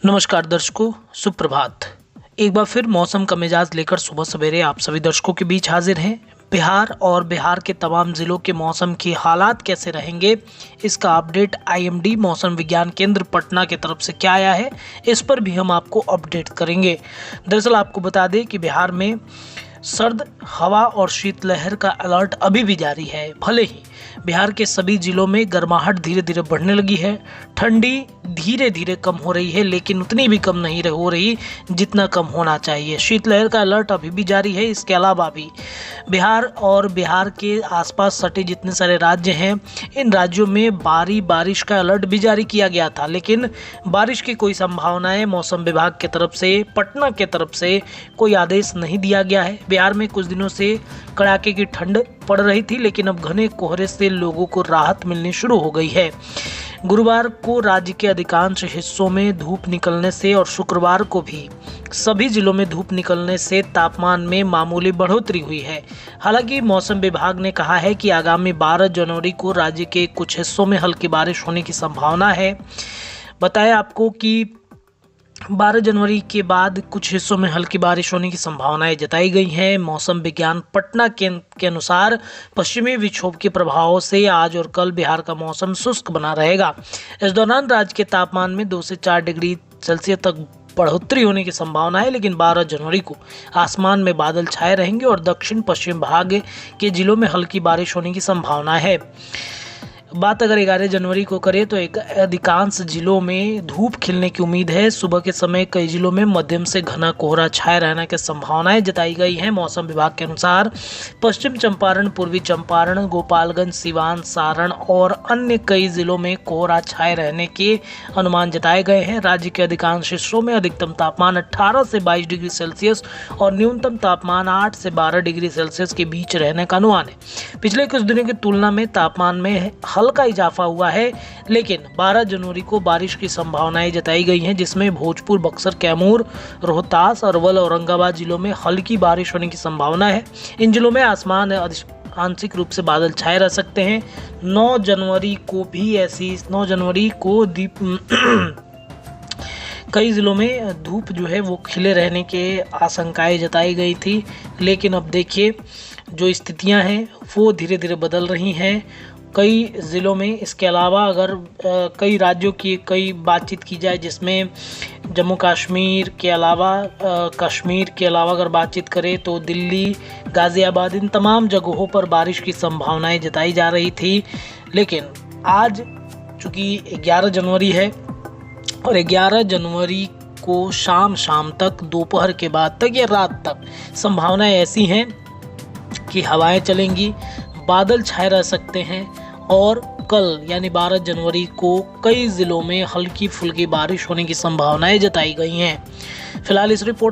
नमस्कार दर्शकों, सुप्रभात। एक बार फिर मौसम का मिजाज लेकर सुबह सवेरे आप सभी दर्शकों के बीच हाजिर हैं। बिहार और बिहार के तमाम जिलों के मौसम के हालात कैसे रहेंगे, इसका अपडेट आईएमडी मौसम विज्ञान केंद्र पटना की तरफ से क्या आया है, इस पर भी हम आपको अपडेट करेंगे। दरअसल आपको बता दें कि बिहार में सर्द हवा और शीतलहर का अलर्ट अभी भी जारी है। भले ही बिहार के सभी जिलों में गर्माहट धीरे धीरे बढ़ने लगी है, ठंडी धीरे धीरे कम हो रही है, लेकिन उतनी भी कम नहीं हो रही जितना कम होना चाहिए। शीतलहर का अलर्ट अभी भी जारी है। इसके अलावा भी बिहार और बिहार के आसपास सटे जितने सारे राज्य हैं, इन राज्यों में बारिश का अलर्ट भी जारी किया गया था, लेकिन बारिश की कोई संभावनाएं मौसम विभाग की तरफ से, पटना की तरफ से कोई आदेश नहीं दिया गया है। बिहार में कुछ दिनों से कड़ाके की ठंड पड़ रही थी, लेकिन अब घने कोहरे से लोगों को राहत मिलनी शुरू हो गई है। गुरुवार को राज्य के अधिकांश हिस्सों में धूप निकलने से और शुक्रवार को भी सभी जिलों में धूप निकलने से तापमान में मामूली बढ़ोतरी हुई है। हालांकि मौसम विभाग ने कहा है कि आगामी 12 जनवरी को राज्य के कुछ हिस्सों में हल्की बारिश होने की संभावना है। बताया आपको कि 12 जनवरी के बाद कुछ हिस्सों में हल्की बारिश होने की संभावनाएं जताई गई हैं। मौसम विज्ञान पटना के अनुसार पश्चिमी विक्षोभ के प्रभाव से आज और कल बिहार का मौसम शुष्क बना रहेगा। इस दौरान राज्य के तापमान में 2 से 4 डिग्री सेल्सियस तक बढ़ोतरी होने की संभावना है, लेकिन 12 जनवरी को आसमान में बादल छाए रहेंगे और दक्षिण पश्चिम भाग के जिलों में हल्की बारिश होने की संभावना है। बात अगर 11 जनवरी को करें तो अधिकांश जिलों में धूप खिलने की उम्मीद है। सुबह के समय कई जिलों में मध्यम से घना कोहरा छाए रहने की संभावनाएं जताई गई हैं। मौसम विभाग के अनुसार पश्चिम चंपारण, पूर्वी चंपारण, गोपालगंज, सिवान, सारण और अन्य कई जिलों में कोहरा छाए रहने के अनुमान जताए गए हैं। राज्य के अधिकांश हिस्सों में अधिकतम तापमान 18 से 22 डिग्री सेल्सियस और न्यूनतम तापमान 8 से 12 डिग्री सेल्सियस के बीच रहने का अनुमान है। पिछले कुछ दिनों की तुलना में तापमान में हल्का इजाफा हुआ है, लेकिन 12 जनवरी को बारिश की संभावनाएं जताई गई हैं, जिसमें भोजपुर, बक्सर, कैमूर, रोहतास, अरवल, औरंगाबाद जिलों में हल्की बारिश होने की संभावना है। इन जिलों में आसमान आंशिक रूप से बादल छाए रह सकते हैं। 9 जनवरी को कई जिलों में धूप जो है वो खिले रहने के आशंकाएं जताई गई थी, लेकिन अब देखिए जो स्थितियां हैं वो धीरे धीरे बदल रही हैं कई ज़िलों में। इसके अलावा अगर कई राज्यों की कई बातचीत की जाए, जिसमें जम्मू कश्मीर के अलावा अगर बातचीत करें तो दिल्ली, गाज़ियाबाद, इन तमाम जगहों पर बारिश की संभावनाएं जताई जा रही थी। लेकिन आज चूँकि 11 जनवरी है और 11 जनवरी को शाम तक, दोपहर के बाद तक या रात तक संभावनाएं ऐसी हैं कि हवाएं चलेंगी, बादल छाए रह सकते हैं और कल यानी 12 जनवरी को कई जिलों में हल्की फुल्की बारिश होने की संभावनाएं जताई गई हैं। फिलहाल इस रिपोर्ट